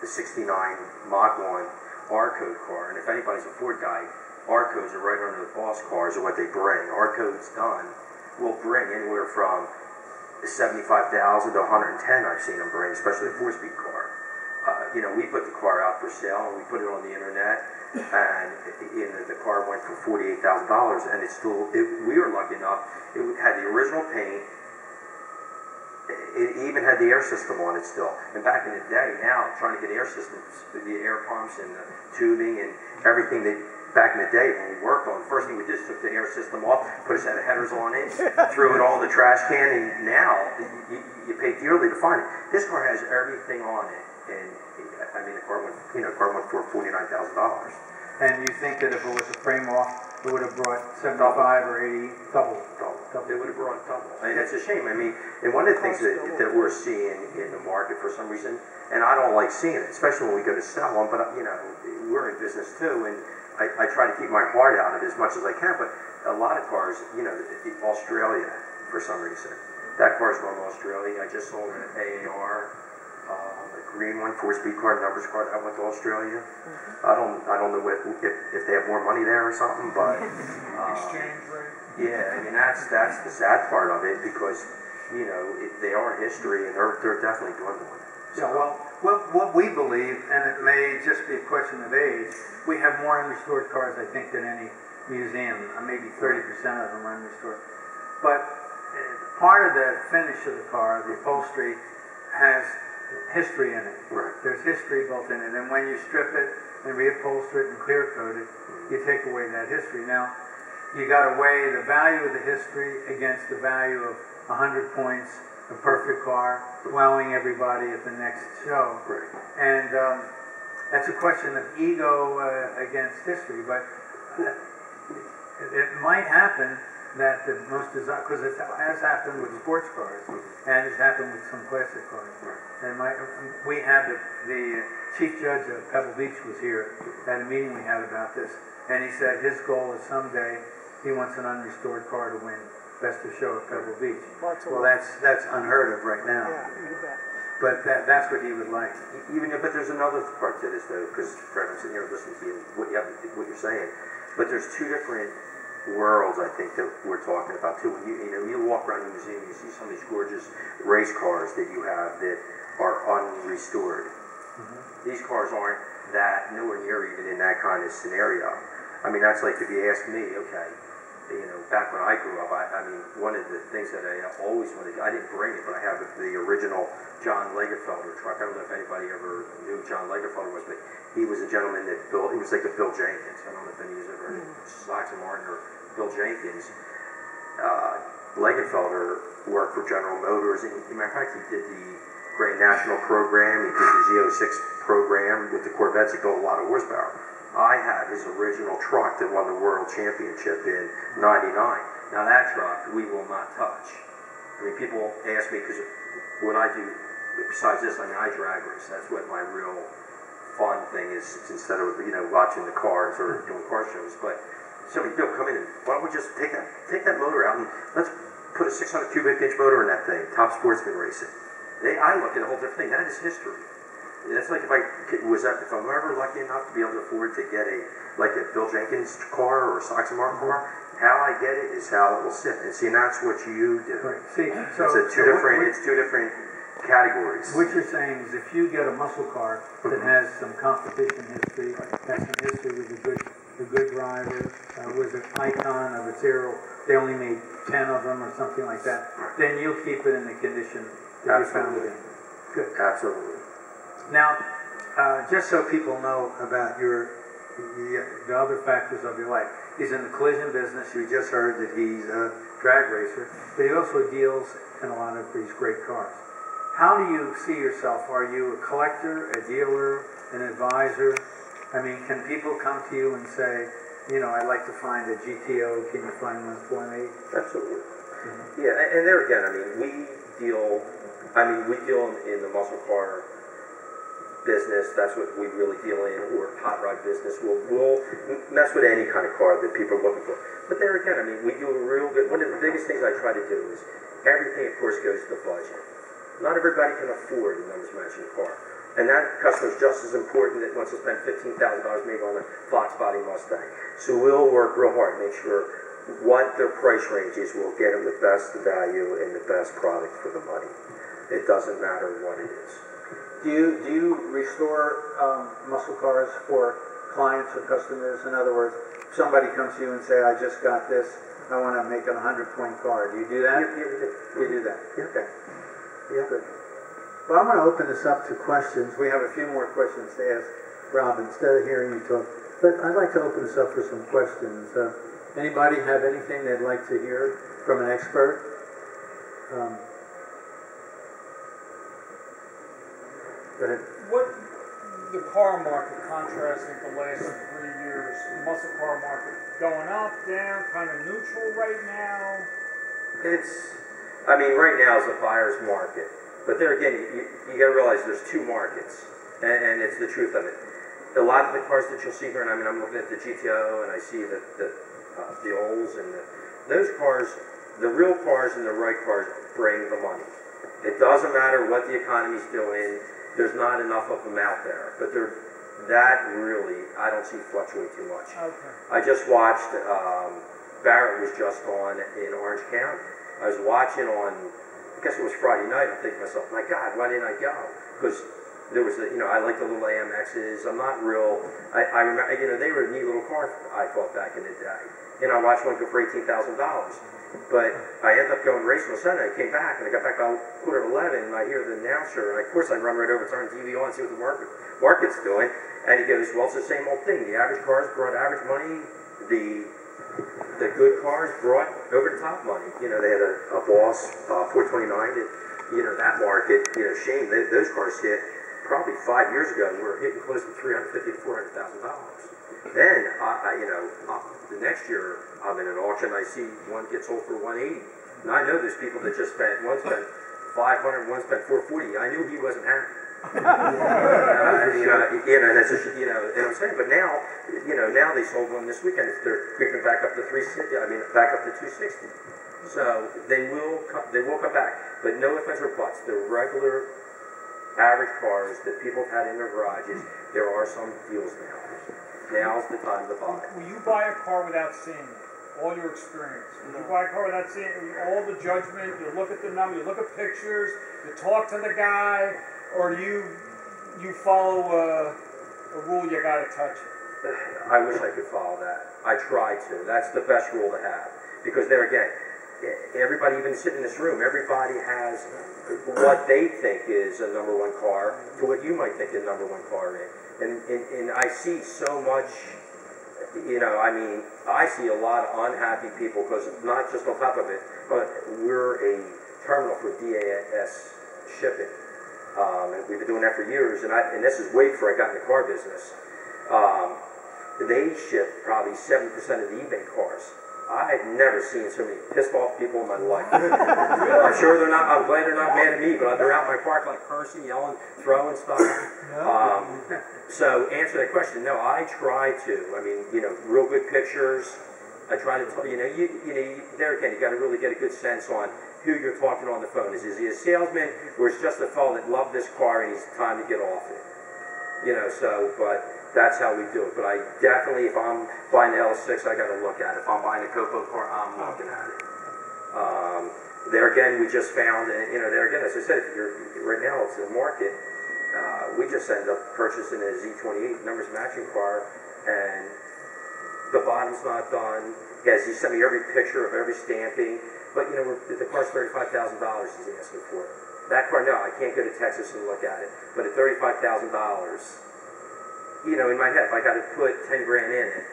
the 69 Mach 1 R-code car, and if anybody's a Ford guy, R-codes are right under the boss cars are what they bring. R-codes done will bring anywhere from 75,000 to 110. I've seen them bring, especially a 4-speed car. You know, we put the car out for sale, and we put it on the internet, and the car went for $48,000, and it's still, we were lucky enough, it had the original paint, it even had the air system on it still. And back in the day, now, trying to get air systems, the air pumps and the tubing and everything that, back in the day when we worked on, the first thing we did is took the air system off, put a set of headers on it, threw it all in the trash can, and now you pay dearly to find it. This car has everything on it, and I mean, the car went for $49,000. And you think that if it was a frame off, it would have brought 75 or 80, double. It would have brought double. And it's a shame. I mean, and one of the things that we're seeing in the market for some reason, and I don't like seeing it, especially when we go to sell them, but you know, we're in business too, and I try to keep my heart out of it as much as I can, but a lot of cars, you know, Australia, for some reason. That car's going to Australia. I just sold an AAR, a green one, 4-speed car, numbers car, that went to Australia. I don't know if they have more money there or something, but exchange rate. Yeah, I mean that's the sad part of it, because you know they are history, and they're definitely dwindling. Yeah, well, what we believe, and it may just be a question of age, we have more unrestored cars, I think, than any museum. Maybe 30% of them are unrestored. But part of the finish of the car, the upholstery, has history in it. Right. There's history built in it, and when you strip it and reupholster it and clear coat it, you take away that history. Now, you got to weigh the value of the history against the value of 100 points, a perfect car, wowing everybody at the next show. Right. And that's a question of ego against history, but it might happen that the most desire, because it has happened with sports cars, and it's happened with some classic cars. Right. And we had the chief judge of Pebble Beach was here at a meeting we had about this, and he said his goal is someday he wants an unrestored car to win Best of Show at Pebble Beach. Well, that's unheard of right now. Yeah, you bet. But that's what he would like. But there's another part to this though, because Fred, I'm sitting here listening to you, what you're saying. But there's two different worlds, I think, that we're talking about too. When you walk around the museum, you see some of these gorgeous race cars that you have that are unrestored. These cars aren't nowhere near even in that kind of scenario. I mean, that's like if you ask me, okay, back when I grew up, I mean, one of the things that I always wanted, I didn't bring it, but I have the original John Lagerfelder truck. I don't know if anybody ever knew who John Lagerfelder was, but he was a gentleman that built, he was like the Bill Jenkins. I don't know if anybody's ever heard of Saxon Martin or Bill Jenkins. Lagerfelder worked for General Motors, and as a matter of fact, he did the Grand National program, he did the Z06 program with the Corvettes. He built a lot of horsepower. I had his original truck that won the World Championship in '99. Now that truck we will not touch. I mean, people ask me, because what I do, besides this, I mean, I drag race. That's what my real fun thing is, instead of watching the cars or doing car shows. But somebody, Bill, come in and why don't we just take that motor out and let's put a 600 cubic inch motor in that thing. Top Sportsman racing. I look at a whole different thing. That is history. That's like if I'm ever lucky enough to be able to afford to get a Bill Jenkins car or a Saxon Martin car, how I get it is how it will sit. And see, and that's what you do. Right. See, it's two different categories. What you're saying is, if you get a muscle car that has some competition history, has some history with a good driver, was an icon of its era, they only made 10 of them or something like that, then you'll keep it in the condition that you found it in. Good. Absolutely. Now, just so people know about the other factors of your life, he's in the collision business. You just heard that he's a drag racer, but he also deals in a lot of these great cars. How do you see yourself? Are you a collector, a dealer, an advisor? I mean, can people come to you and say, I'd like to find a GTO, can you find one for me? Absolutely. Yeah, and there again, I mean, we deal in the muscle car business. That's what we really deal in, or hot rod business. We'll mess with any kind of car that people are looking for. But there again, I mean, we do a real good. One of the biggest things I try to do is everything, of course, goes to the budget. Not everybody can afford a numbers matching car. And that customer is just as important that wants to spend $15,000 maybe on a Fox Body Mustang. So we'll work real hard to make sure what their price range is will get them the best value and the best product for the money. It doesn't matter what it is. Do you restore muscle cars for clients or customers? In other words, somebody comes to you and say, I just got this, I want to make it a 100-point car. Do you do that? Yeah, You do that? yeah. Okay. Yeah. Good. Well, I'm going to open this up to questions. We have a few more questions to ask Rob instead of hearing you talk. But I'd like to open this up for some questions. Anybody have anything they'd like to hear from an expert? Go ahead. What the car market contrasting the last 3 years? The muscle car market going up, down, kind of neutral right now? Right now is a buyer's market. But there again, you got to realize there's two markets, and it's the truth of it. A lot of the cars that you'll see here, and I'm looking at the GTO, and I see the Olds, and those cars, the real cars and the right cars bring the money. It doesn't matter what the economy's doing. There's not enough of them out there. But that really, I don't see fluctuate too much. Okay. I just watched, Barrett was just on in Orange County. I was watching on, I guess it was Friday night. I'm thinking to myself, my God, why didn't I go? Because there was, I like the little AMXs. I'm not real. I remember, they were a neat little car. I thought back in the day. I watched one go for $18,000. But I ended up going racing on Sunday. I came back and I got back about 11:15, and I hear the announcer, and of course I run right over, turn the TV on, see what the market's doing. And he goes, well, it's the same old thing. The average cars brought average money. The good cars brought over the top money. They had a Boss 429 that, that market, shame, those cars hit probably 5 years ago, and we were hitting close to $350,000 to $400,000. Then, the next year, I'm in an auction, I see one get sold for $180. And I know there's people that just one spent $500, one spent $440. I knew he wasn't happy. And that's just, and I'm saying, but now, now they sold one this weekend. They're creeping back up to 360. Back up to 260. So they will come back. But no offense or buts, the regular average cars that people have had in their garages, there are some deals now. Now's the time to buy. Will you buy a car without seeing it? All your experience. Will you buy a car without seeing it? All the judgment, you look at the number, you look at pictures, you talk to the guy, or do you follow a rule, you gotta touch it? I wish I could follow that. I try to. That's the best rule to have. Because there again, everybody, even sitting in this room, everybody has what they think is a number one car to what you might think a number one car is. And I see so much, I see a lot of unhappy people because not just on top of it, but we're a terminal for DAS shipping. And we've been doing that for years, and this is way before I got in the car business. They ship probably 7% of the eBay cars. I've never seen so many pissed off people in my life. I'm sure they're not, I'm glad they're not mad at me, but they're out in my park like cursing, yelling, throwing stuff. So answer that question, no, I try to. Real good pictures. I try to tell, there again, you got to really get a good sense on who you're talking on the phone. Is he a salesman, or is just a fellow that loved this car and he's time to get off it? But that's how we do it. But I definitely, if I'm buying the L6, I got to look at it. If I'm buying a Copo car, I'm looking at it. There again, we just found, and there again, as I said, right now it's the market. We just ended up purchasing a Z28 numbers matching car, and the bottom's not done. He sent me every picture of every stamping, but the car's $35,000 he's asking for it. That car, no, I can't go to Texas and look at it, but at $35,000, in my head, if I got to put 10 grand in it,